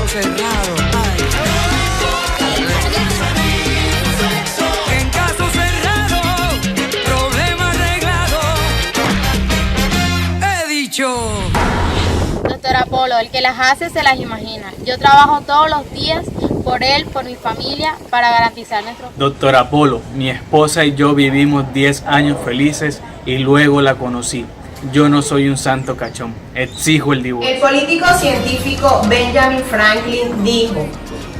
cerrado. Ay. En caso cerrado, problema arreglado. He dicho. Doctor Apolo, el que las hace se las imagina. Yo trabajo todos los días por él, por mi familia, para garantizar nuestro... Doctor Apolo, mi esposa y yo vivimos 10 años felices y luego la conocí. Yo no soy un santo cachón, exijo el divorcio. El político científico Benjamin Franklin dijo: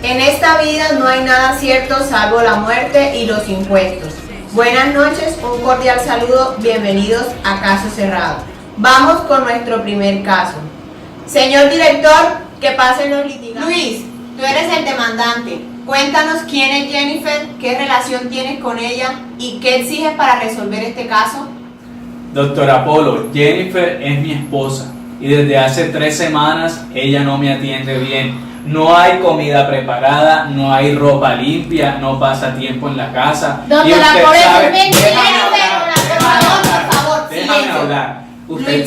en esta vida no hay nada cierto salvo la muerte y los impuestos. Buenas noches, un cordial saludo, bienvenidos a Caso Cerrado. Vamos con nuestro primer caso. Señor director, que pasen los litigantes. Luis, tú eres el demandante. Cuéntanos quién es Jennifer, qué relación tienes con ella y qué exiges para resolver este caso. Doctor Apolo, Jennifer es mi esposa y desde hace 3 semanas ella no me atiende bien. No hay comida preparada, no hay ropa limpia, no pasa tiempo en la casa. Doctor Apolo, es mentira. Por favor, déjame hablar. Usted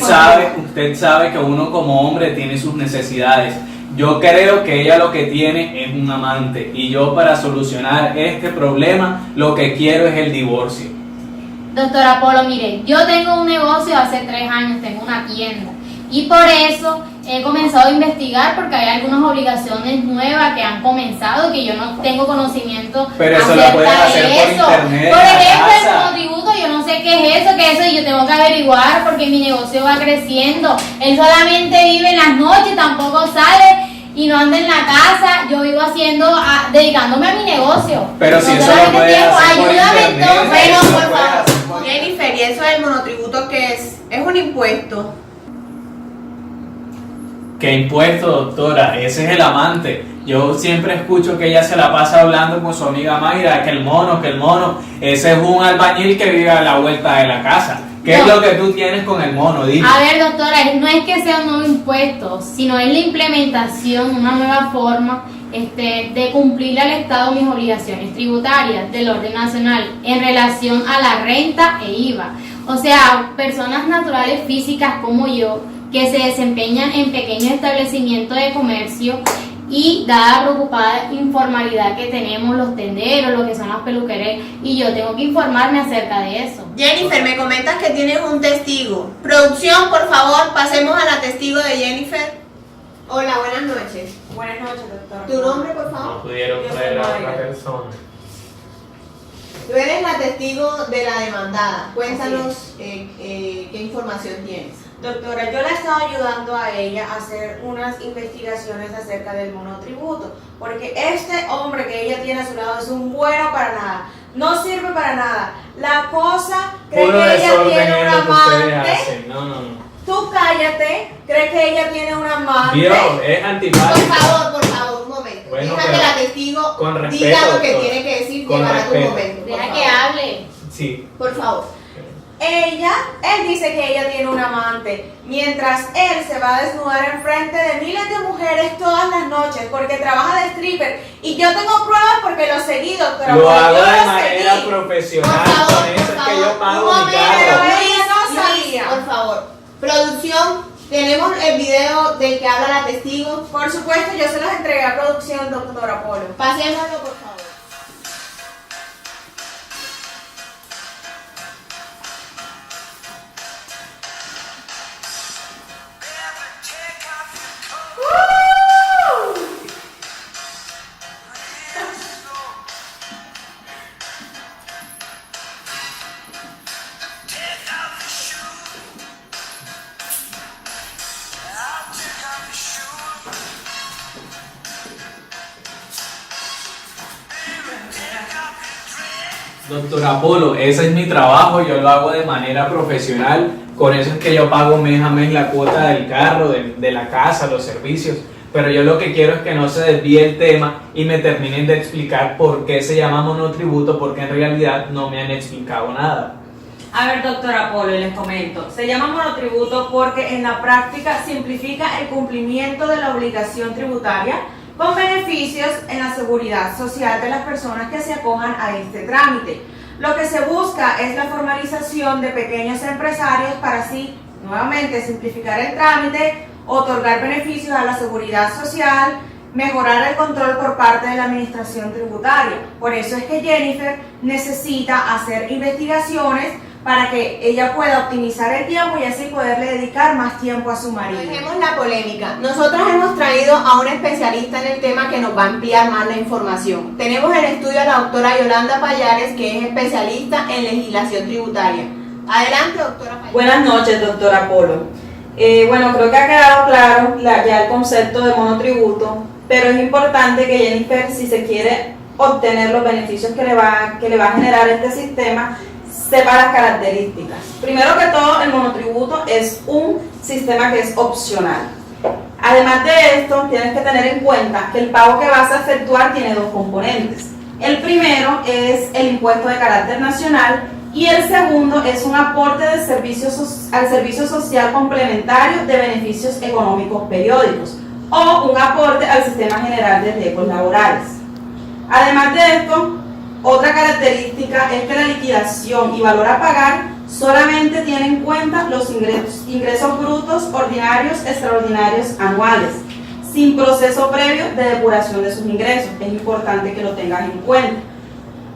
sabe que uno como hombre tiene sus necesidades. Yo creo que ella lo que tiene es un amante y yo para solucionar este problema lo que quiero es el divorcio. Doctor Apolo, mire, yo tengo un negocio hace 3 años, tengo una tienda y por eso he comenzado a investigar porque hay algunas obligaciones nuevas que han comenzado que yo no tengo conocimiento. Pero eso lo puedes hacer por internet. Por ejemplo, el monotributo, yo no sé qué es eso y yo tengo que averiguar porque mi negocio va creciendo. Él solamente vive en las noches, tampoco sale y no anda en la casa. Yo vivo dedicándome a mi negocio. Pero si eso lo puedes hacer por ayúdame internet. entonces. Bueno, por favor. Jennifer, ¿y eso del monotributo qué es? ¿Es un impuesto? ¿Qué impuesto, doctora? Ese es el amante. Yo siempre escucho que ella se la pasa hablando con su amiga Mayra, que el mono. Ese es un albañil que vive a la vuelta de la casa. ¿Qué es lo que tú tienes con el mono? Dime. A ver, doctora, no es que sea un nuevo impuesto, sino es la implementación, una nueva forma de cumplirle al Estado mis obligaciones tributarias del orden nacional en relación a la renta e IVA. O sea, personas naturales físicas como yo, que se desempeñan en pequeños establecimientos de comercio y dada la preocupada informalidad que tenemos los tenderos, lo que son las peluquerías, y yo tengo que informarme acerca de eso. Jennifer, me comentas que tienes un testigo. Producción, por favor, pasemos a la testigo de Jennifer. Hola, buenas noches. Buenas noches, doctor. ¿Tu nombre, por favor? No pudieron Yo traer a soy otra Mayra. persona. Tú eres la testigo de la demandada. Cuéntanos qué información tienes. Doctora, yo la he estado ayudando a ella a hacer unas investigaciones acerca del monotributo, porque este hombre que ella tiene a su lado es un bueno para nada, no sirve para nada. La cosa, cree Puro que ella desorden tiene es un lo que ustedes amante. hacen. No. Tú cállate, cree que ella tiene un amante. Dios, es antipático. Por favor, un momento. Bueno, Deja que pero la testigo con respeto, diga lo que doctor. tiene que decir. Con Llegará tu respeto. momento. por Deja favor. que hable. Sí. Por favor. Él dice que ella tiene un amante, mientras él se va a desnudar enfrente de miles de mujeres todas las noches porque trabaja de stripper. Y yo tengo pruebas porque lo seguí, doctora. Lo porque hago yo de lo manera seguí. profesional, Por favor, con eso por es que yo favor, pago un mi momento, carro. Pero ella no Luis, sabía. por favor. Producción, tenemos el video del que habla la testigo. Por supuesto, yo se los entregué a producción, doctor Apolo. Pasémoslo, por favor. Doctor Apolo, ese es mi trabajo, yo lo hago de manera profesional, con eso es que yo pago mes a mes la cuota del carro, de la casa, los servicios, pero yo lo que quiero es que no se desvíe el tema y me terminen de explicar por qué se llama monotributo, porque en realidad no me han explicado nada. A ver, doctor Apolo, les comento. Se llama monotributo porque en la práctica simplifica el cumplimiento de la obligación tributaria con beneficios en la seguridad social de las personas que se acojan a este trámite. Lo que se busca es la formalización de pequeños empresarios para así, nuevamente, simplificar el trámite, otorgar beneficios a la seguridad social, mejorar el control por parte de la administración tributaria. Por eso es que Jennifer necesita hacer investigaciones para que ella pueda optimizar el tiempo y así poderle dedicar más tiempo a su marido. Dejemos la polémica. Nosotros hemos traído a un especialista en el tema que nos va a ampliar más la información. Tenemos en estudio a la doctora Yolanda Payares, que es especialista en legislación tributaria. Adelante, doctora Payares. Buenas noches, doctora Polo. Bueno, creo que ha quedado claro ya el concepto de monotributo, pero es importante que Jennifer, si se quiere obtener los beneficios que le va a generar este sistema, sepa las características. Primero que todo, el monotributo es un sistema que es opcional. Además de esto, tienes que tener en cuenta que el pago que vas a efectuar tiene dos componentes. El primero es el impuesto de carácter nacional y el segundo es un aporte de al servicio social complementario de beneficios económicos periódicos o un aporte al sistema general de riesgos laborales. Además de esto, otra característica es que la liquidación y valor a pagar solamente tiene en cuenta los ingresos brutos ordinarios, extraordinarios, anuales, sin proceso previo de depuración de sus ingresos. Es importante que lo tengas en cuenta.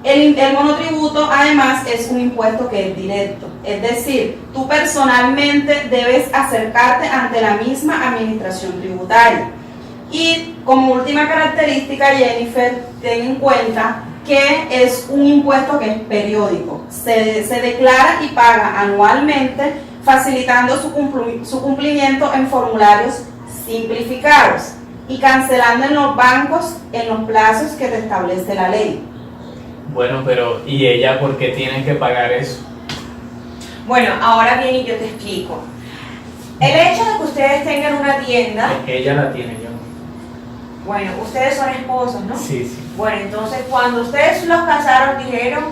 El monotributo además es un impuesto que es directo, es decir, tú personalmente debes acercarte ante la misma administración tributaria. Y como última característica, Jennifer, ten en cuenta que es un impuesto que es periódico, se declara y paga anualmente, facilitando su cumplimiento en formularios simplificados y cancelando en los bancos en los plazos que te establece la ley. Bueno, pero ¿y ella por qué tiene que pagar eso? Bueno, ahora bien y yo te explico. El hecho de que ustedes tengan una tienda, Ella la tiene, yo no. bueno, ustedes son esposos, ¿no? Sí, sí. Bueno, entonces cuando ustedes los casaron dijeron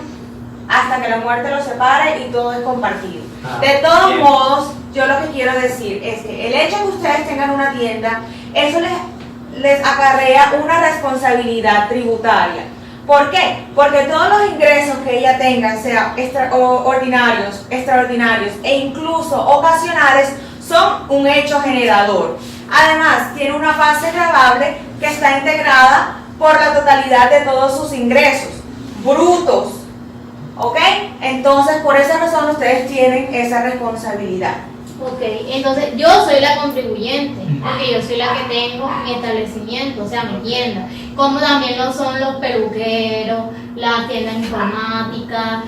hasta que la muerte los separe y todo es compartido. De todos bien. modos, yo lo que quiero decir es que el hecho de que ustedes tengan una tienda, eso les acarrea una responsabilidad tributaria. ¿Por qué? Porque todos los ingresos que ella tenga, sean ordinarios, extraordinarios e incluso ocasionales, son un hecho generador. Además, tiene una base gravable que está integrada por la totalidad de todos sus ingresos brutos, ¿ok? Entonces, por esa razón ustedes tienen esa responsabilidad. Ok, entonces yo soy la contribuyente, porque yo soy la que tengo mi establecimiento, o sea, mi tienda, como también lo son los peluqueros, las tiendas informáticas,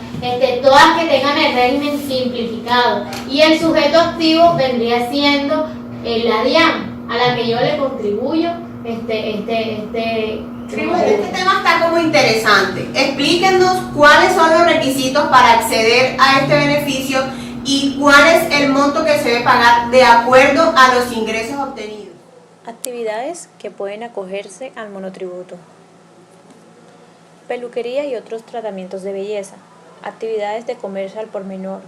todas que tengan el régimen simplificado. Y el sujeto activo vendría siendo la DIAN, a la que yo le contribuyo Este tema está como interesante. Explíquenos cuáles son los requisitos para acceder a este beneficio y cuál es el monto que se debe pagar de acuerdo a los ingresos obtenidos. Actividades que pueden acogerse al monotributo. Peluquería y otros tratamientos de belleza. Actividades de comercio al por menor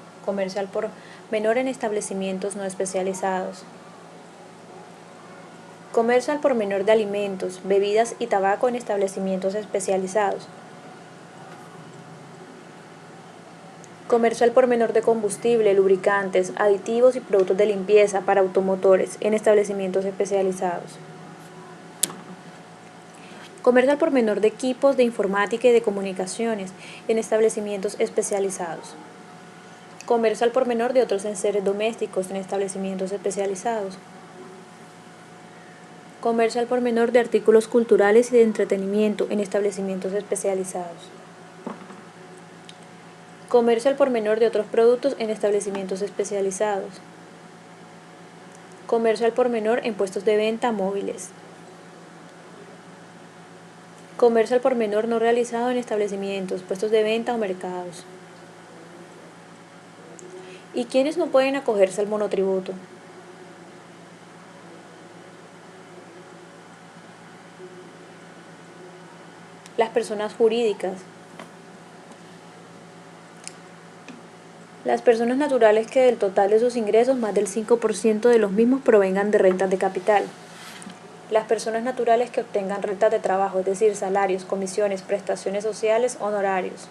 en establecimientos no especializados. Comercio al por menor de alimentos, bebidas y tabaco en establecimientos especializados. Comercio al por menor de combustible, lubricantes, aditivos y productos de limpieza para automotores en establecimientos especializados. Comercio al por menor de equipos de informática y de comunicaciones en establecimientos especializados. Comercio al por menor de otros enseres domésticos en establecimientos especializados. Comercio al por menor de artículos culturales y de entretenimiento en establecimientos especializados. Comercio al por menor de otros productos en establecimientos especializados. Comercio al por menor en puestos de venta móviles. Comercio al por menor no realizado en establecimientos, puestos de venta o mercados. ¿Y quiénes no pueden acogerse al monotributo? Las personas jurídicas. Las personas naturales que del total de sus ingresos, más del 5% de los mismos provengan de rentas de capital. Las personas naturales que obtengan rentas de trabajo, es decir, salarios, comisiones, prestaciones sociales, honorarios.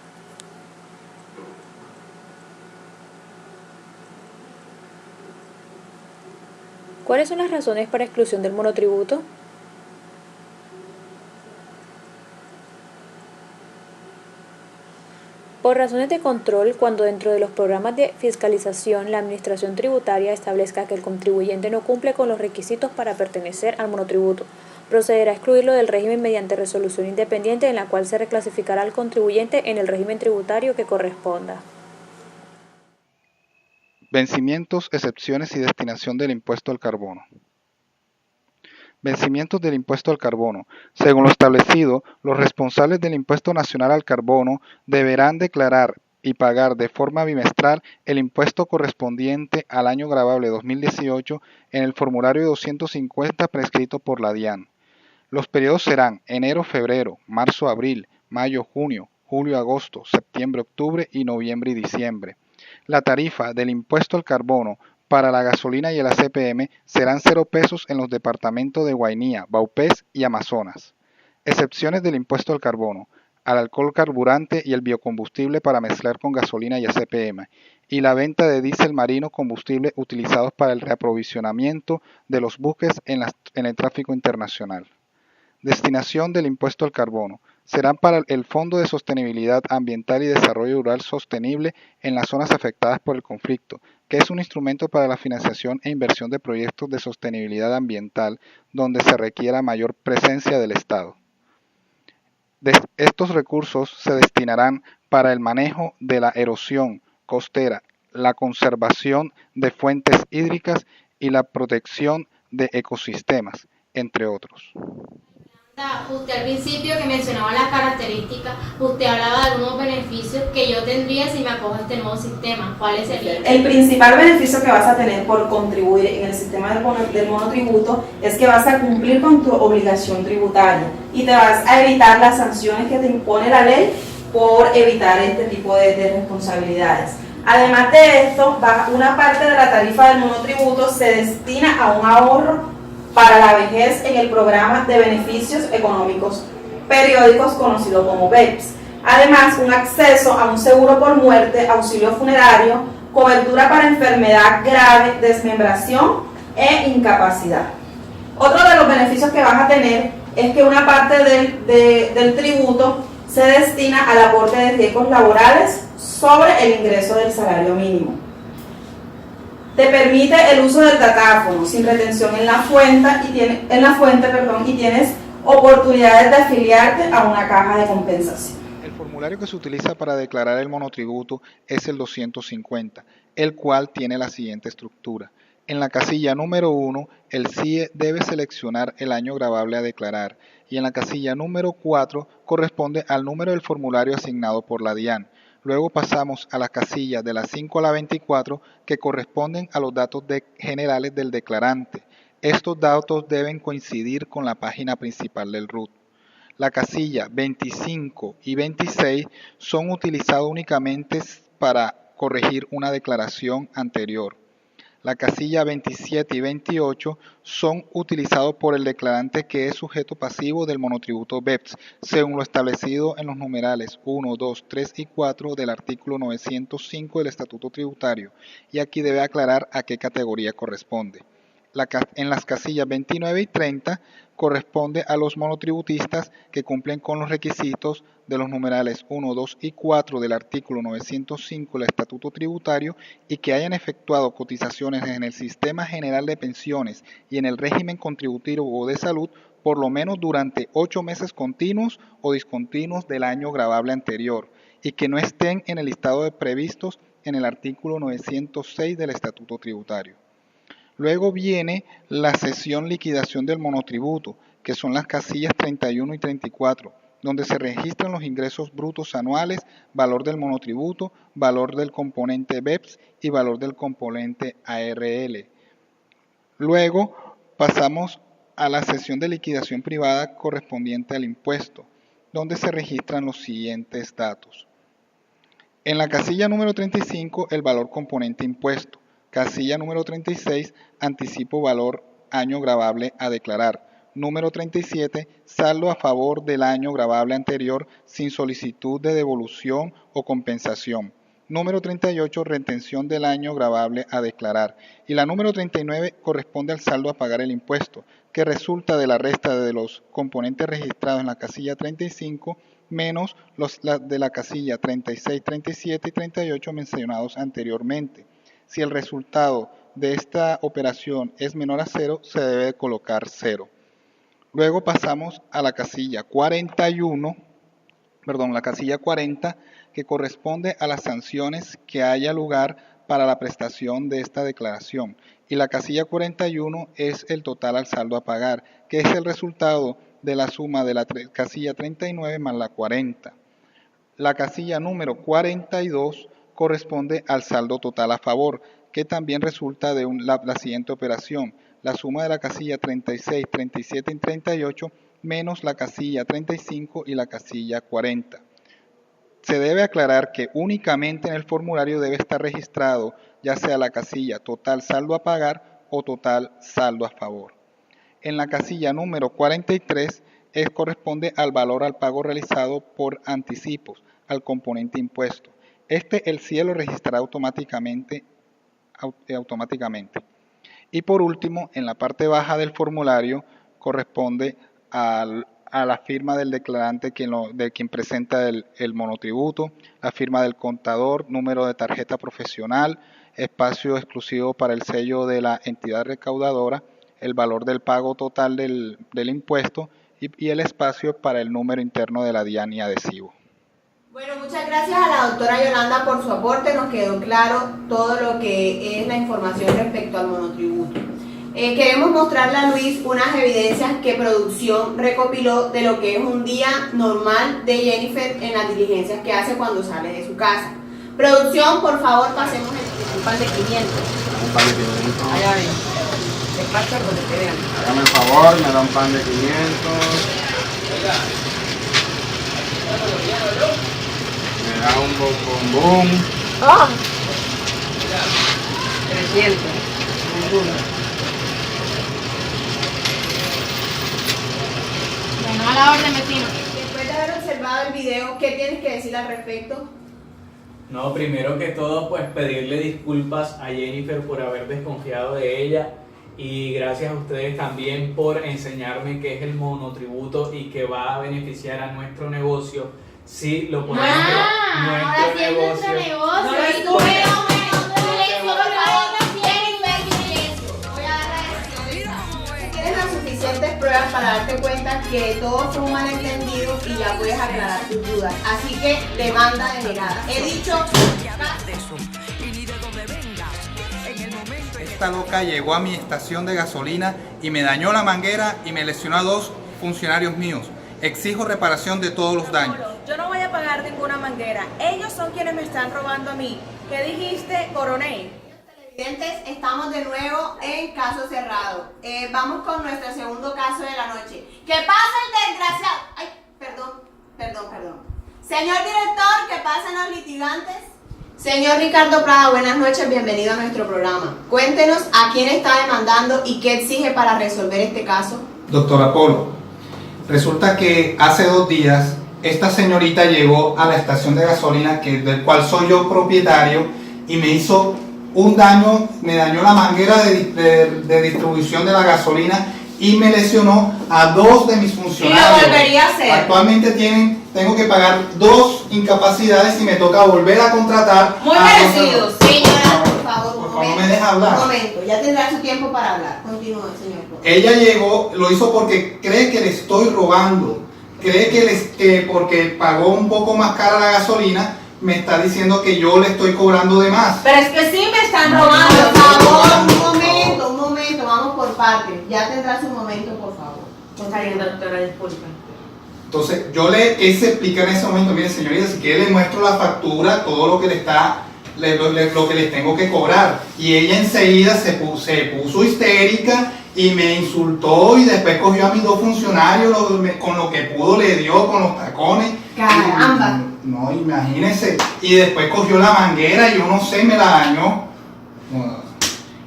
¿Cuáles son las razones para exclusión del monotributo? Por razones de control, cuando dentro de los programas de fiscalización la Administración Tributaria establezca que el contribuyente no cumple con los requisitos para pertenecer al monotributo, procederá a excluirlo del régimen mediante resolución independiente en la cual se reclasificará al contribuyente en el régimen tributario que corresponda. Vencimientos, excepciones y destinación del impuesto al carbono. Vencimientos del impuesto al carbono. Según lo establecido, los responsables del impuesto nacional al carbono deberán declarar y pagar de forma bimestral el impuesto correspondiente al año gravable 2018 en el formulario 250 prescrito por la DIAN. Los periodos serán enero-febrero, marzo-abril, mayo-junio, julio-agosto, septiembre-octubre y noviembre y diciembre. La tarifa del impuesto al carbono para la gasolina y el ACPM serán 0 pesos en los departamentos de Guainía, Vaupés y Amazonas. Excepciones del impuesto al carbono, al alcohol carburante y el biocombustible para mezclar con gasolina y ACPM, y la venta de diésel marino combustible utilizados para el reaprovisionamiento de los buques en el tráfico internacional. Destinación del impuesto al carbono. Serán para el Fondo de Sostenibilidad Ambiental y Desarrollo Rural Sostenible en las zonas afectadas por el conflicto, que es un instrumento para la financiación e inversión de proyectos de sostenibilidad ambiental donde se requiera mayor presencia del Estado. Estos recursos se destinarán para el manejo de la erosión costera, la conservación de fuentes hídricas y la protección de ecosistemas, entre otros. Usted al principio que mencionaba las características, usted hablaba de algunos beneficios que yo tendría si me acojo a este nuevo sistema. ¿Cuáles serían? El principal beneficio que vas a tener por contribuir en el sistema del monotributo es que vas a cumplir con tu obligación tributaria y te vas a evitar las sanciones que te impone la ley por evitar este tipo de responsabilidades. Además de esto, una parte de la tarifa del monotributo se destina a un ahorro para la vejez en el programa de beneficios económicos periódicos conocido como BEPS. Además, un acceso a un seguro por muerte, auxilio funerario, cobertura para enfermedad grave, desmembración e incapacidad. Otro de los beneficios que vas a tener es que una parte del tributo se destina al aporte de riesgos laborales sobre el ingreso del salario mínimo. Te permite el uso del datáfono sin retención en la fuente y tienes oportunidades de afiliarte a una caja de compensación. El formulario que se utiliza para declarar el monotributo es el 250, el cual tiene la siguiente estructura. En la casilla número 1, el CIE debe seleccionar el año gravable a declarar y en la casilla número 4 corresponde al número del formulario asignado por la DIAN. Luego pasamos a las casillas de la 5 a la 24 que corresponden a los datos generales del declarante. Estos datos deben coincidir con la página principal del RUT. La casilla 25 y 26 son utilizadas únicamente para corregir una declaración anterior. La casilla 27 y 28 son utilizados por el declarante que es sujeto pasivo del monotributo BEPS, según lo establecido en los numerales 1, 2, 3 y 4 del artículo 905 del Estatuto Tributario, y aquí debe aclarar a qué categoría corresponde. En las casillas 29 y 30 corresponde a los monotributistas que cumplen con los requisitos de los numerales 1, 2 y 4 del artículo 905 del Estatuto Tributario y que hayan efectuado cotizaciones en el Sistema General de Pensiones y en el régimen contributivo o de salud por lo menos durante 8 meses continuos o discontinuos del año gravable anterior y que no estén en el listado de previstos en el artículo 906 del Estatuto Tributario. Luego viene la sesión liquidación del monotributo, que son las casillas 31 y 34, donde se registran los ingresos brutos anuales, valor del monotributo, valor del componente BEPS y valor del componente ARL. Luego pasamos a la sesión de liquidación privada correspondiente al impuesto, donde se registran los siguientes datos. En la casilla número 35, el valor componente impuesto. Casilla número 36, anticipo valor año gravable a declarar. Número 37, saldo a favor del año gravable anterior sin solicitud de devolución o compensación. Número 38, retención del año gravable a declarar. Y la número 39 corresponde al saldo a pagar el impuesto, que resulta de la resta de los componentes registrados en la casilla 35 menos los de la casilla 36, 37 y 38 mencionados anteriormente. Si el resultado de esta operación es menor a 0, se debe colocar 0. Luego pasamos a la casilla 41, la casilla 40, que corresponde a las sanciones que haya lugar para la prestación de esta declaración. Y la casilla 41 es el total al saldo a pagar, que es el resultado de la suma de la casilla 39 más la 40. La casilla número 42 corresponde al saldo total a favor, que también resulta de la siguiente operación: la suma de la casilla 36, 37 y 38 menos la casilla 35 y la casilla 40. Se debe aclarar que únicamente en el formulario debe estar registrado ya sea la casilla total saldo a pagar o total saldo a favor. En la casilla número 43 corresponde al valor al pago realizado por anticipos al componente impuesto. El CIE lo registrará automáticamente. Y por último, en la parte baja del formulario corresponde a la firma del declarante de quien presenta el monotributo, la firma del contador, número de tarjeta profesional, espacio exclusivo para el sello de la entidad recaudadora, el valor del pago total del impuesto y el espacio para el número interno de la DIAN y adhesivo. Bueno, muchas gracias a la doctora Yolanda por su aporte. Nos quedó claro todo lo que es la información respecto al monotributo. Queremos mostrarle a Luis unas evidencias que producción recopiló de lo que es un día normal de Jennifer en las diligencias que hace cuando sale de su casa. Producción, por favor, pasemos un pan de 500. Un pan de 500. Allá ven. Despacho donde te vean. Hágame el favor, me da un pan de 500. Me da un bombón. ¡Oh! 300. Bueno, a la orden, vecino. Después de haber observado el video, ¿qué tienes que decir al respecto? No, primero que todo, pues pedirle disculpas a Jennifer por haber desconfiado de ella, y gracias a ustedes también por enseñarme qué es el monotributo y que va a beneficiar a nuestro negocio si lo ponemos en nuestro negocio. No lo estuve. Tienes las suficientes pruebas para darte cuenta que todo fue un malentendido y ya puedes aclarar tus dudas. Así que demanda denegada. He dicho. Esta loca llegó a mi estación de gasolina y me dañó la manguera y me lesionó a 2 funcionarios míos. Exijo reparación de todos los daños. Yo no voy a pagar ninguna manguera. Ellos son quienes me están robando a mí. ¿Qué dijiste, coronel? Televidentes, estamos de nuevo en caso cerrado. Vamos con nuestro segundo caso de la noche. ¿Qué pasa el desgraciado? Ay, perdón. Señor director, ¿qué pasan los litigantes? Señor Ricardo Prada, buenas noches, bienvenido a nuestro programa. Cuéntenos a quién está demandando y qué exige para resolver este caso. Doctora Polo, resulta que hace 2 días esta señorita llegó a la estación de gasolina del cual soy yo propietario y me hizo un daño, me dañó la manguera de distribución de la gasolina y me lesionó a 2 de mis funcionarios. Y lo volvería a hacer. Actualmente tengo que pagar 2 incapacidades y me toca volver a contratar. Muy merecidos. Señora, por favor, no me deja hablar. Un momento, ya tendrá su tiempo para hablar. Continúe, señor. Ella llegó, lo hizo porque cree que le estoy robando. Cree que porque pagó un poco más cara la gasolina, me está diciendo que yo le estoy cobrando de más. Pero es que sí me están robando. Por favor, un momento, vamos por partes. Ya tendrá su momento, por favor. Está bien, doctora, disculpe. Entonces, yo le quise explicar en ese momento, mire señorita, si quiere le muestro la factura, todo lo que lo que les tengo que cobrar. Y ella enseguida se puso histérica y me insultó y después cogió a mis 2 funcionarios, con lo que pudo le dio, con los tacones. ¡Caramba! No, imagínense. Y después cogió la manguera y yo no sé, me la dañó.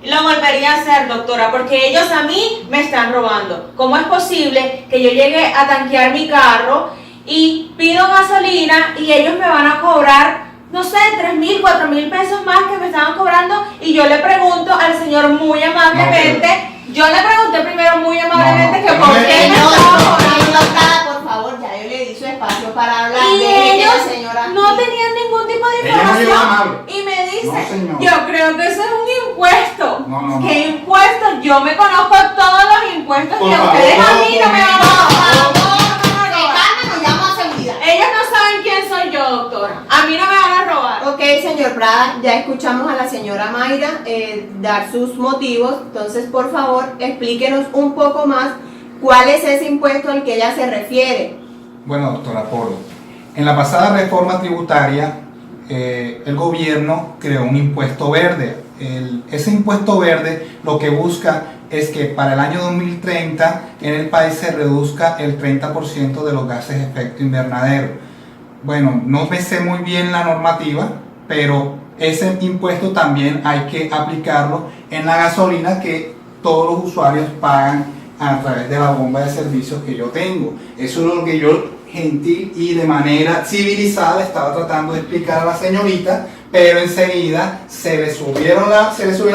Lo volvería a hacer, doctora, porque ellos a mí me están robando. ¿Cómo es posible que yo llegue a tanquear mi carro y pido gasolina y ellos me van a cobrar, no sé, 3.000, 4.000 pesos más que me estaban cobrando y yo le pregunto al señor muy amablemente, yo le pregunté primero muy amablemente que por qué me estaba cobrando. Por favor, ya yo le di su espacio para hablar. Y Deje que ellos la señora no tenían ningún tipo de Ella no llegó amable. información y me dice, No, señor. yo creo que eso es un impuesto. No. ¿Qué impuesto? Yo me conozco todos los impuestos Por que favor, ustedes a mí no me van a robar. calma, nos llamo a seguridad. Ellos no saben quién soy yo, doctora. A mí no me van a robar. Ok, señor Prada, ya escuchamos a la señora Mayra dar sus motivos, entonces por favor explíquenos un poco más cuál es ese impuesto al que ella se refiere. Bueno, doctora Polo, en la pasada reforma tributaria, el gobierno creó un impuesto verde. Ese impuesto verde lo que busca es que para el año 2030 en el país se reduzca el 30% de los gases de efecto invernadero. Bueno, no me sé muy bien la normativa, pero ese impuesto también hay que aplicarlo en la gasolina que todos los usuarios pagan a través de la bomba de servicios que yo tengo. Eso es lo que yo gentil y de manera civilizada estaba tratando de explicar a la señorita, pero enseguida se le subió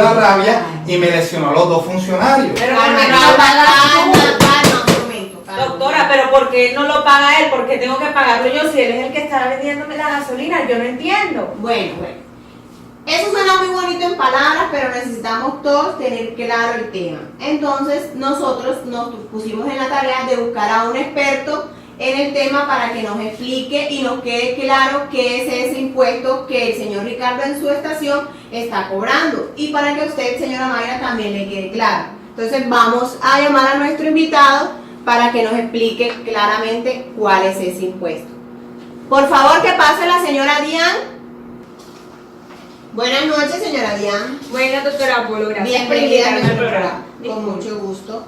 la rabia y me lesionó a los dos funcionarios. Pero doctora, pero ¿por qué no lo paga él? ¿Por qué tengo que pagarlo yo si él es el que está vendiéndome la gasolina? Yo no entiendo. Bueno. Eso suena muy bonito en palabras, pero necesitamos todos tener claro el tema. Entonces nosotros nos pusimos en la tarea de buscar a un experto en el tema para que nos explique y nos quede claro qué es ese impuesto que el señor Ricardo en su estación está cobrando y para que a usted, señora Mayra, también le quede claro. Entonces vamos a llamar a nuestro invitado para que nos explique claramente cuál es ese impuesto. Por favor, que pase la señora Diane. Buenas noches, señora Diane. Buenas, doctora Polo, gracias. Bienvenida a nuestro programa. Con mucho gusto.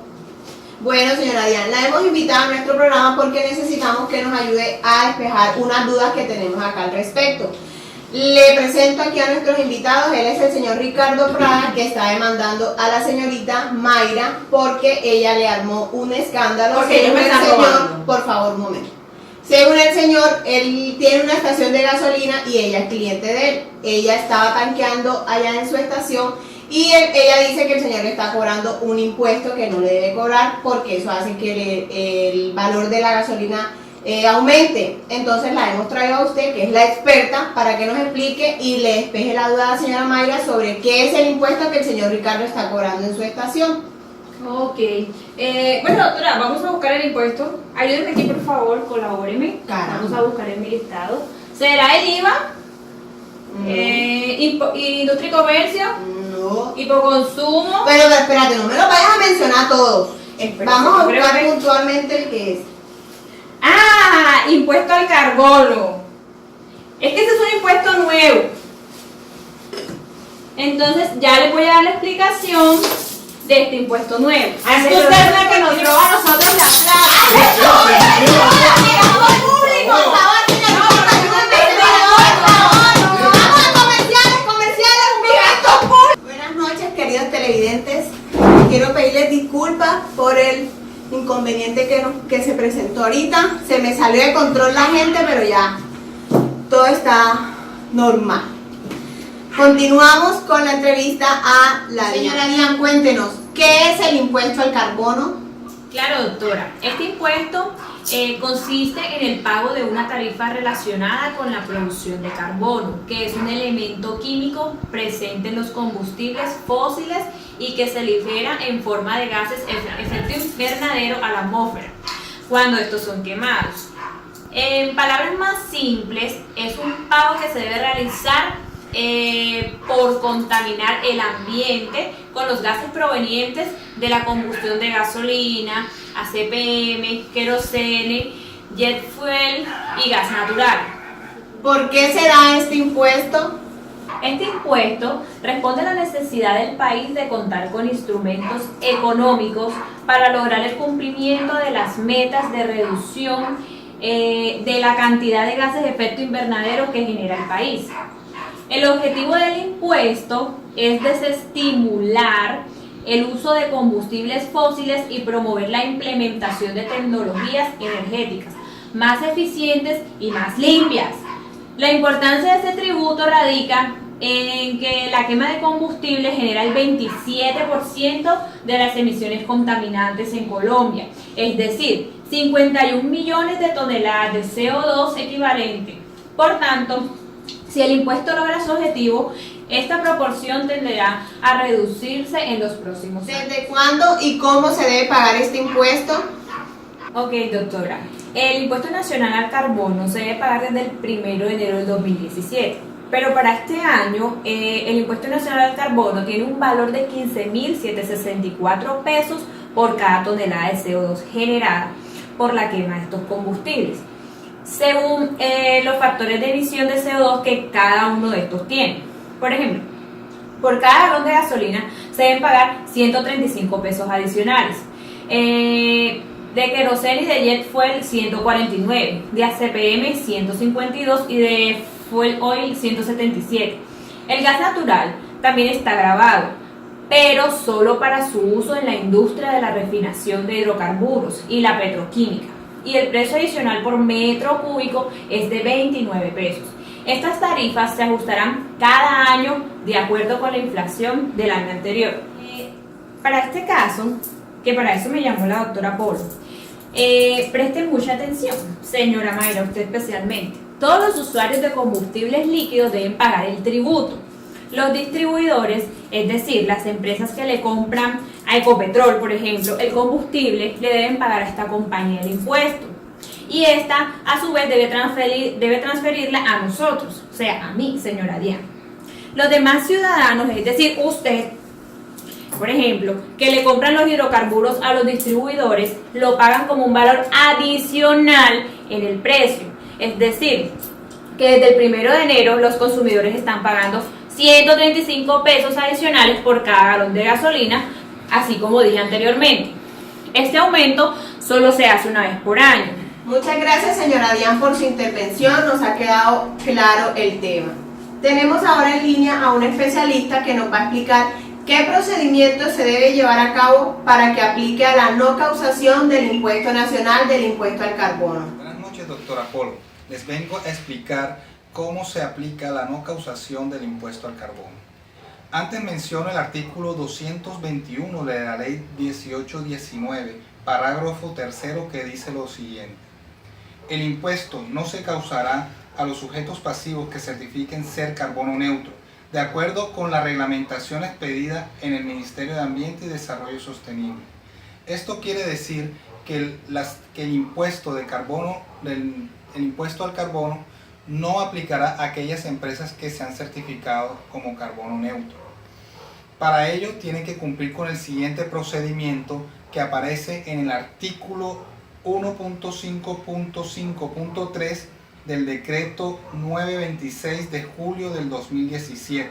Bueno, señora Diane, la hemos invitado a nuestro programa porque necesitamos que nos ayude a despejar unas dudas que tenemos acá al respecto. Le presento aquí a nuestros invitados. Él es el señor Ricardo Prada, que está demandando a la señorita Mayra porque ella le armó un escándalo. Porque ellos me están robando. Por favor, un momento. Según el señor, él tiene una estación de gasolina y ella es cliente de él. Ella estaba tanqueando allá en su estación y ella dice que el señor le está cobrando un impuesto que no le debe cobrar porque eso hace que el valor de la gasolina aumente. Entonces la hemos traído a usted, que es la experta, para que nos explique y le despeje la duda a la señora Mayra sobre qué es el impuesto que el señor Ricardo está cobrando en su estación. Ok. Bueno, doctora, vamos a buscar el impuesto. Ayúdenme aquí, por favor, colabóreme. Caramba. Vamos a buscar en mi listado. ¿Será el IVA? ¿Industria y comercio? No. ¿Hipoconsumo? Pero espérate, no me lo vayas a mencionar todos. Vamos a buscar puntualmente el que es. Ah, impuesto al carbono. Es que ese es un impuesto nuevo. Entonces ya les voy a dar la explicación de este impuesto nuevo. Es que usted es la que nos roba a nosotros la Buenas noches, queridos televidentes. Quiero pedirles disculpas por el inconveniente que se presentó ahorita. Se me salió de control la gente, pero ya todo está normal. Continuamos con la entrevista a la señora Diane. Cuéntenos, ¿qué es el impuesto al carbono? Claro, doctora. Este impuesto consiste en el pago de una tarifa relacionada con la producción de carbono, que es un elemento químico presente en los combustibles fósiles y que se libera en forma de gases efecto invernadero a la atmósfera cuando estos son quemados. En palabras más simples, es un pago que se debe realizar por contaminar el ambiente con los gases provenientes de la combustión de gasolina, ACPM, querosene, jet fuel y gas natural. ¿Por qué se da este impuesto? Este impuesto responde a la necesidad del país de contar con instrumentos económicos para lograr el cumplimiento de las metas de reducción de la cantidad de gases de efecto invernadero que genera el país. El objetivo del impuesto es desestimular el uso de combustibles fósiles y promover la implementación de tecnologías energéticas más eficientes y más limpias. La importancia de este tributo radica en que la quema de combustible genera el 27% de las emisiones contaminantes en Colombia, es decir, 51 millones de toneladas de CO2 equivalente. Por tanto, si el impuesto logra su objetivo, esta proporción tenderá a reducirse en los próximos años. ¿Desde cuándo y cómo se debe pagar este impuesto? Ok, doctora. El impuesto nacional al carbono se debe pagar desde el 1 de enero del 2017. Pero para este año, el impuesto nacional al carbono tiene un valor de 15.764 pesos por cada tonelada de CO2 generada por la quema de estos combustibles, según los factores de emisión de CO2 que cada uno de estos tiene. Por ejemplo, por cada galón de gasolina se deben pagar 135 pesos adicionales. De queroseno y de jet fuel 149, de ACPM 152 y de fuel oil 177. El gas natural también está grabado, pero solo para su uso en la industria de la refinación de hidrocarburos y la petroquímica. Y el precio adicional por metro cúbico es de 29 pesos. Estas tarifas se ajustarán cada año de acuerdo con la inflación del año anterior. Para este caso, que para eso me llamó la doctora Polo, preste mucha atención, señora Mayra, usted especialmente. Todos los usuarios de combustibles líquidos deben pagar el tributo. Los distribuidores, es decir, las empresas que le compran a Ecopetrol, por ejemplo, el combustible, le deben pagar a esta compañía el impuesto. Y esta, a su vez, debe transferirla a nosotros, o sea, a mí, señora Diana. Los demás ciudadanos, es decir, usted, por ejemplo, que le compran los hidrocarburos a los distribuidores, lo pagan como un valor adicional en el precio. Es decir, que desde el 1 de enero los consumidores están pagando 135 pesos adicionales por cada galón de gasolina, así como dije anteriormente. Este aumento solo se hace una vez por año. Muchas gracias, señora Diana, por su intervención, nos ha quedado claro el tema. Tenemos ahora en línea a un especialista que nos va a explicar qué procedimiento se debe llevar a cabo para que aplique a la no causación del impuesto nacional del impuesto al carbono. Buenas noches, doctora Polo. Les vengo a explicar cómo se aplica la no causación del impuesto al carbono. Antes menciono el artículo 221 de la ley 1819, parágrafo 3, que dice lo siguiente: el impuesto no se causará a los sujetos pasivos que certifiquen ser carbono neutro, de acuerdo con la reglamentación expedida en el Ministerio de Ambiente y Desarrollo Sostenible. Esto quiere decir que el impuesto de carbono, el impuesto al carbono, no aplicará a aquellas empresas que se han certificado como carbono neutro. Para ello tienen que cumplir con el siguiente procedimiento que aparece en el artículo 1.5.5.3 del decreto 926 de julio del 2017.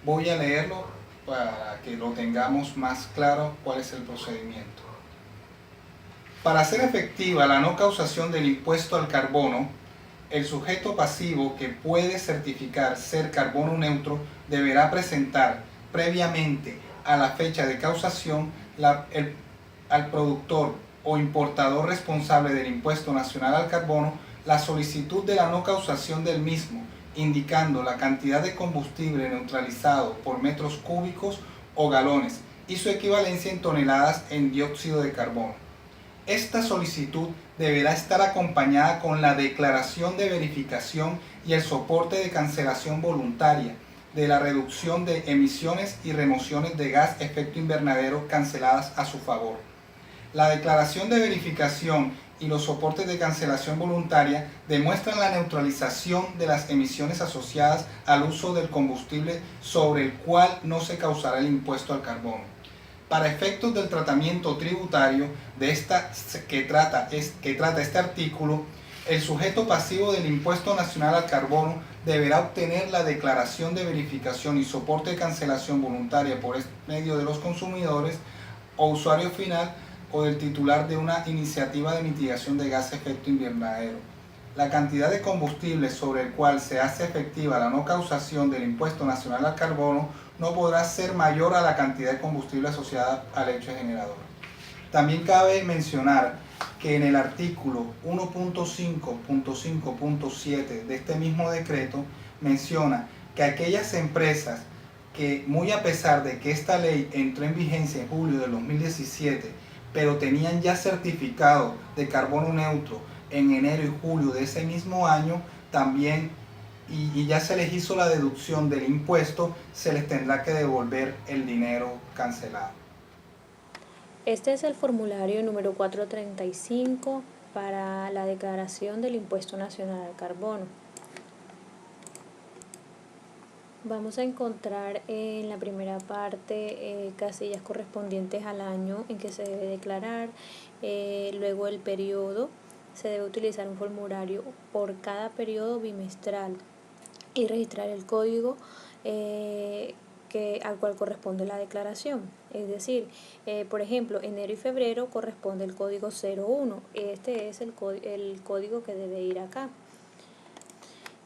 Voy a leerlo para que lo tengamos más claro cuál es el procedimiento. Para hacer efectiva la no causación del impuesto al carbono, el sujeto pasivo que puede certificar ser carbono neutro deberá presentar previamente a la fecha de causación al productor o importador responsable del impuesto nacional al carbono la solicitud de la no causación del mismo, indicando la cantidad de combustible neutralizado por metros cúbicos o galones y su equivalencia en toneladas en dióxido de carbono. Esta solicitud deberá estar acompañada con la declaración de verificación y el soporte de cancelación voluntaria de la reducción de emisiones y remociones de gas efecto invernadero canceladas a su favor. La declaración de verificación y los soportes de cancelación voluntaria demuestran la neutralización de las emisiones asociadas al uso del combustible sobre el cual no se causará el impuesto al carbono. Para efectos del tratamiento tributario de que trata este artículo, el sujeto pasivo del impuesto nacional al carbono deberá obtener la declaración de verificación y soporte de cancelación voluntaria por medio de los consumidores o usuario final o del titular de una iniciativa de mitigación de gas efecto invernadero. La cantidad de combustible sobre el cual se hace efectiva la no causación del impuesto nacional al carbono no podrá ser mayor a la cantidad de combustible asociada al hecho generador. También cabe mencionar que en el artículo 1.5.5.7 de este mismo decreto menciona que aquellas empresas que, muy a pesar de que esta ley entró en vigencia en julio del 2017, pero tenían ya certificado de carbono neutro en enero y julio de ese mismo año, también, y ya se les hizo la deducción del impuesto, se les tendrá que devolver el dinero cancelado. Este es el formulario número 435 para la declaración del Impuesto Nacional al Carbono. Vamos a encontrar en la primera parte casillas correspondientes al año en que se debe declarar, luego el periodo. Se debe utilizar un formulario por cada periodo bimestral y registrar el código al cual corresponde la declaración. Es decir, por ejemplo, enero y febrero corresponde el código 01. Este es el código que debe ir acá.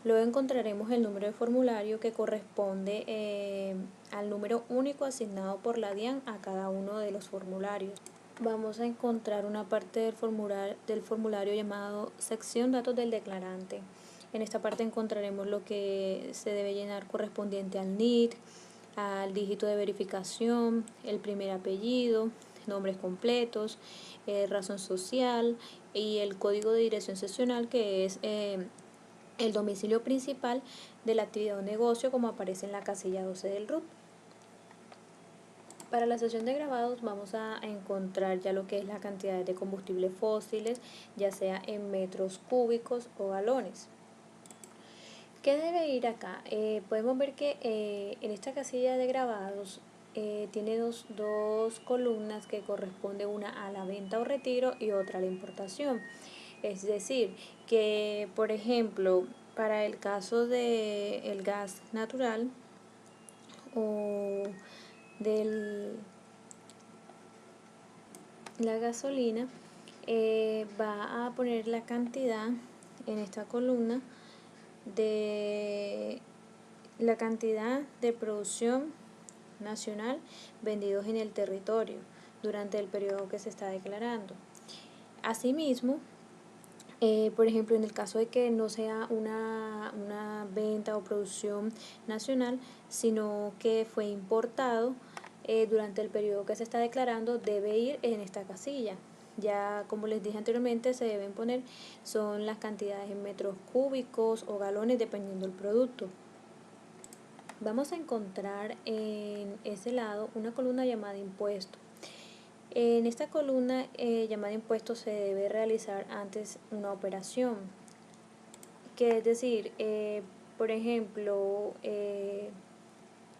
Luego encontraremos el número de formulario que corresponde al número único asignado por la DIAN a cada uno de los formularios. Vamos a encontrar una parte del formulario llamado sección datos del declarante. En esta parte encontraremos lo que se debe llenar correspondiente al NIT, al dígito de verificación, el primer apellido, nombres completos, razón social y el código de dirección seccional, que es el domicilio principal de la actividad o negocio, como aparece en la casilla 12 del RUT. Para la sección de grabados vamos a encontrar ya lo que es la cantidad de combustibles fósiles, ya sea en metros cúbicos o galones. ¿Qué debe ir acá? Podemos ver que en esta casilla de grabados tiene dos columnas que corresponden una a la venta o retiro y otra a la importación. Es decir, que por ejemplo, para el caso del gas natural o de la gasolina, va a poner la cantidad en esta columna de la cantidad de producción nacional vendidos en el territorio durante el periodo que se está declarando. Asimismo, por ejemplo, en el caso de que no sea una venta o producción nacional, sino que fue importado durante el periodo que se está declarando, debe ir en esta casilla. Ya como les dije anteriormente, se deben poner son las cantidades en metros cúbicos o galones dependiendo del producto. Vamos a encontrar en ese lado una columna llamada impuesto. En esta columna llamada impuesto se debe realizar antes una operación, que es decir, por ejemplo,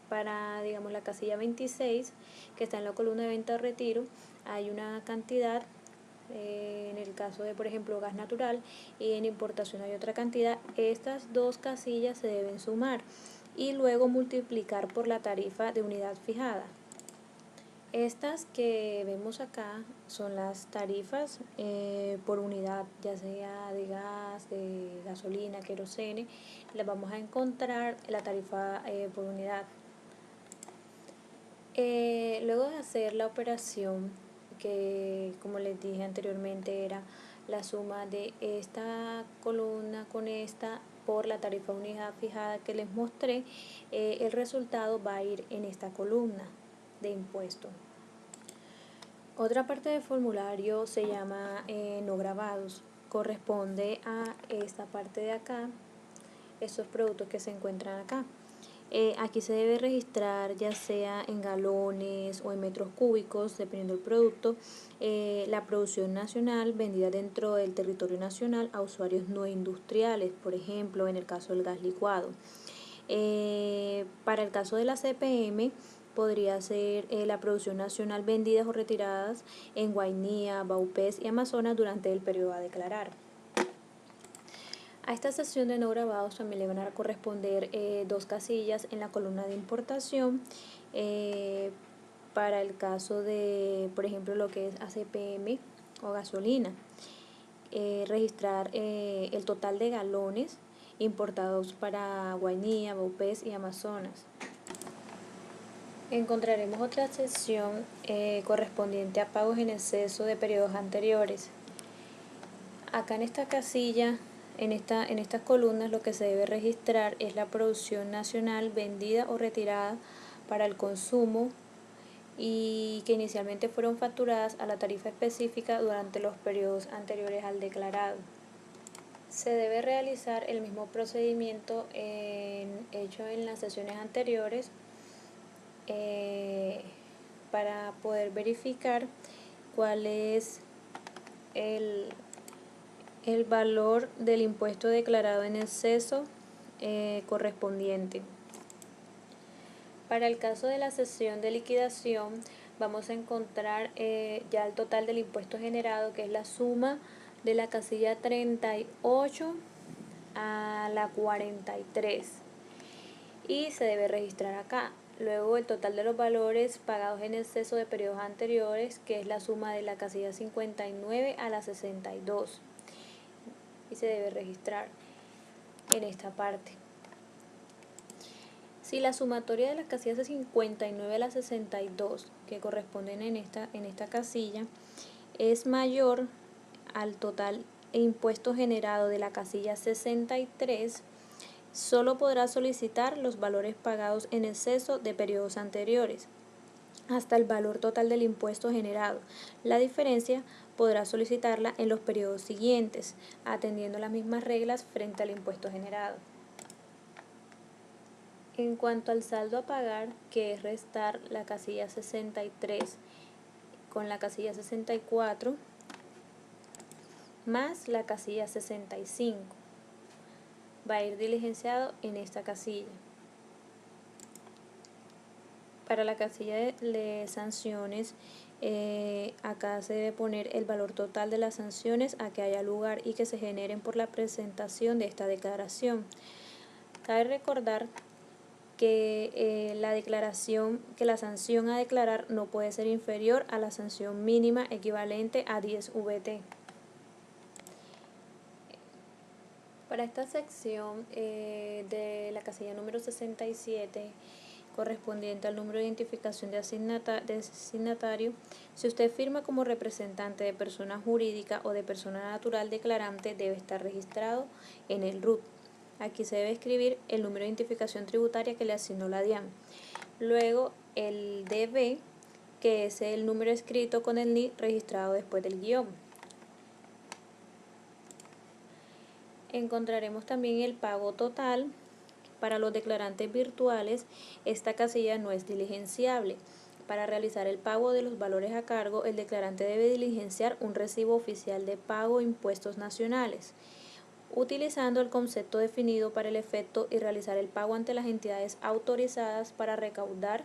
para digamos la casilla 26 que está en la columna de venta o retiro, hay una cantidad, en el caso de por ejemplo gas natural, y en importación hay otra cantidad. Estas dos casillas se deben sumar y luego multiplicar por la tarifa de unidad fijada. Estas que vemos acá son las tarifas por unidad, ya sea de gas, de gasolina, querosene. Las vamos a encontrar la tarifa por unidad. Luego de hacer la operación, que como les dije anteriormente era la suma de esta columna con esta por la tarifa unidad fijada que les mostré, el resultado va a ir en esta columna de impuesto. Otra parte del formulario se llama no grabados, corresponde a esta parte de acá, estos productos que se encuentran acá. Aquí se debe registrar ya sea en galones o en metros cúbicos, dependiendo del producto, la producción nacional vendida dentro del territorio nacional a usuarios no industriales, por ejemplo en el caso del gas licuado. Para el caso de la CPM podría ser la producción nacional vendidas o retiradas en Guainía, Baupés y Amazonas durante el periodo a declarar. A esta sección de no grabados también le van a corresponder dos casillas en la columna de importación para el caso de, por ejemplo, lo que es ACPM o gasolina. Registrar el total de galones importados para Guainía, Baupés y Amazonas. Encontraremos otra sección correspondiente a pagos en exceso de periodos anteriores. Acá en esta casilla En estas columnas lo que se debe registrar es la producción nacional vendida o retirada para el consumo y que inicialmente fueron facturadas a la tarifa específica durante los periodos anteriores al declarado. Se debe realizar el mismo procedimiento hecho en las sesiones anteriores para poder verificar cuál es el valor del impuesto declarado en exceso correspondiente. Para el caso de la sesión de liquidación vamos a encontrar ya el total del impuesto generado, que es la suma de la casilla 38 a la 43 y se debe registrar acá. Luego el total de los valores pagados en exceso de periodos anteriores, que es la suma de la casilla 59 a la 62 y se debe registrar en esta parte. Si la sumatoria de las casillas de 59 a la 62 que corresponden en esta casilla es mayor al total de impuesto generado de la casilla 63, solo podrá solicitar los valores pagados en exceso de periodos anteriores hasta el valor total del impuesto generado. La diferencia podrá solicitarla en los periodos siguientes, atendiendo las mismas reglas frente al impuesto generado. En cuanto al saldo a pagar, que es restar la casilla 63 con la casilla 64 más la casilla 65, va a ir diligenciado en esta casilla. Para la casilla de sanciones, acá se debe poner el valor total de las sanciones a que haya lugar y que se generen por la presentación de esta declaración. Cabe recordar que la sanción a declarar no puede ser inferior a la sanción mínima equivalente a 10 VT. Para esta sección de la casilla número 67, correspondiente al número de identificación de asignatario, si usted firma como representante de persona jurídica o de persona natural declarante, debe estar registrado en el RUT. Aquí se debe escribir el número de identificación tributaria que le asignó la DIAN. Luego el DB, que es el número escrito con el NID registrado después del guión. Encontraremos también el pago total. Para los declarantes virtuales, esta casilla no es diligenciable. Para realizar el pago de los valores a cargo, el declarante debe diligenciar un recibo oficial de pago de impuestos nacionales, utilizando el concepto definido para el efecto y realizar el pago ante las entidades autorizadas para recaudar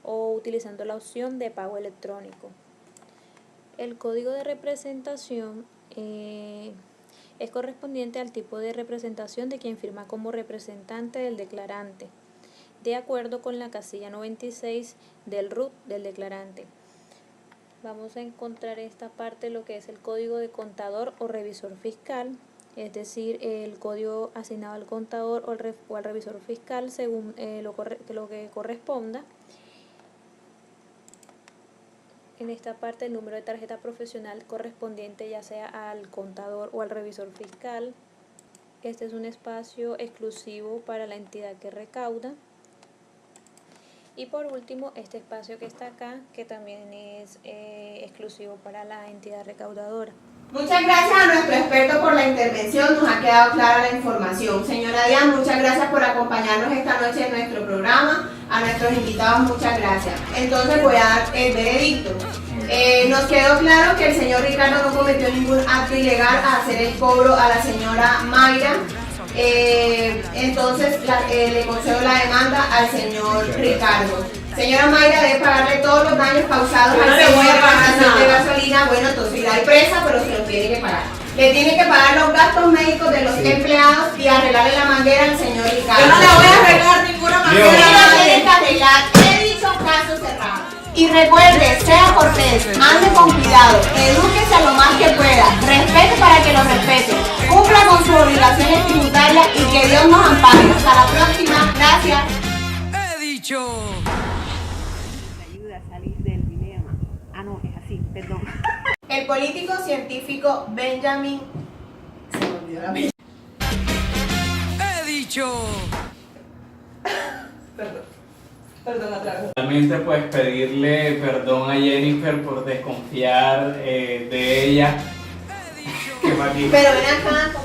o utilizando la opción de pago electrónico. El código de representación es correspondiente al tipo de representación de quien firma como representante del declarante, de acuerdo con la casilla 96 del RUT del declarante. Vamos a encontrar en esta parte lo que es el código de contador o revisor fiscal, es decir, el código asignado al contador o al revisor fiscal según lo que corresponda. En esta parte el número de tarjeta profesional correspondiente ya sea al contador o al revisor fiscal. Este es un espacio exclusivo para la entidad que recauda. Y por último, este espacio que está acá, que también es exclusivo para la entidad recaudadora. Muchas gracias a nuestro experto por la intervención, nos ha quedado clara la información. Señora Diana, muchas gracias por acompañarnos esta noche en nuestro programa. A nuestros invitados, muchas gracias. Entonces voy a dar el veredicto. Nos quedó claro que el señor Ricardo no cometió ningún acto ilegal al hacer el cobro a la señora Mayra. Entonces le concedo la demanda al señor Ricardo. Señora Mayra debe pagarle todos los daños causados al señor de reparación de gasolina. Bueno, entonces irá presa, pero se los tiene que pagar. Le tiene que pagar los gastos médicos de los empleados y arreglarle la manguera al señor Ricardo. Yo no le voy a arreglar ninguna manguera. No tiene que arreglar. He dicho caso cerrado. Y recuerde, sea cortés, ande con cuidado, edúquese lo más que pueda, respete para que lo respete, cumpla con sus obligaciones tributarias y que Dios nos ampare. Hasta la próxima. Gracias. He dicho. Ayuda a salir del dilema. Ah, no, es así, perdón. El político científico Benjamin dicho. Perdón, otra vez. Realmente pues pedirle perdón a Jennifer por desconfiar de ella. Pero ven acá,